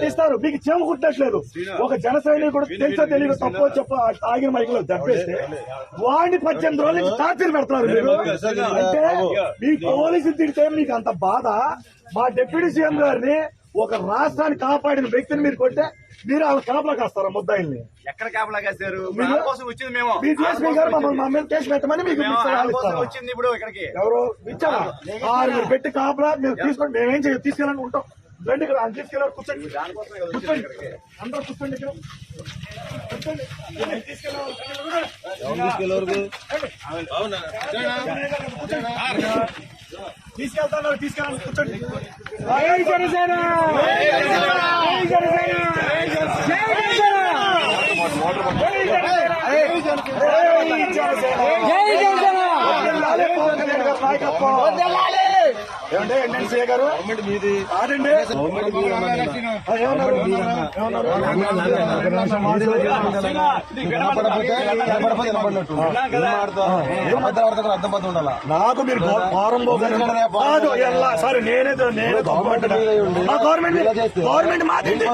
తీస్తారు. మీకు చెవు కుట్టట్లేదు. ఒక జన సైనికుడు తెలుసో తెలియదు తప్పో చెప్ప ఆగిన మైకులో దప్పేస్తే వాడిని 18 రోజుల నుంచి టార్చర్ పెడతారు మీరు. అంటే మీ పోలీసులు తిడితే మీకు అంత బాధ. మా డిప్యూటీ సీఎం గారిని ఒక రాష్ట్రాన్ని కాపాడిన వ్యక్తిని మీరు కొట్టే మీరు వాళ్ళ కాపలా కాస్తారా ముద్దాయిల్ని? ఎక్కడ కాపలా కాస్తారు? వచ్చింది మేము మీ డిఎస్పీ గారు మమ్మల్ని మా మీద కేసు పెట్టమని మీకు వచ్చింది. ఇప్పుడు ఇక్కడికి ఎవరు ఇచ్చారా? మీరు పెట్టి కాపలా మీరు తీసుకొని మేమేం చేయాలి? తీసుకెళ్ళాలని ఉంటాం. రండి ఇక్కడ తీసుకెళ్ళారు. కూర్చోండి కూర్చోండి అందరూ కూర్చోండి. ఇక్కడ కూర్చోండి. తీసుకెళ్తాను తీసుకెళ్ళాలి. కూర్చోండి. జై జనసేన ఏమంటే ఎన్ఎన్సీ గారు మీది కాదండి. నాకు మీరు ఫారం సారీ నేనే మా గవర్నమెంట్ మాదండి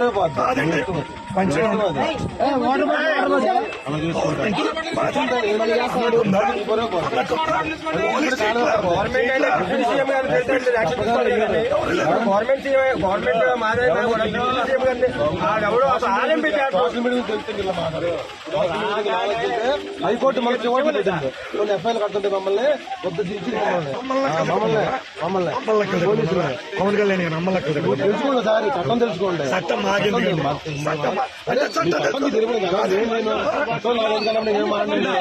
కాదండి. హైకోర్టు మనకి ఎఫ్ఐఆర్ కడుతుంటే మమ్మల్ని పవన్ కళ్యాణ్ తెలుసుకోండి సార్, చట్టం తెలుసుకోండి. చట్టం మాగింది. ఏం మాట్లాడండి.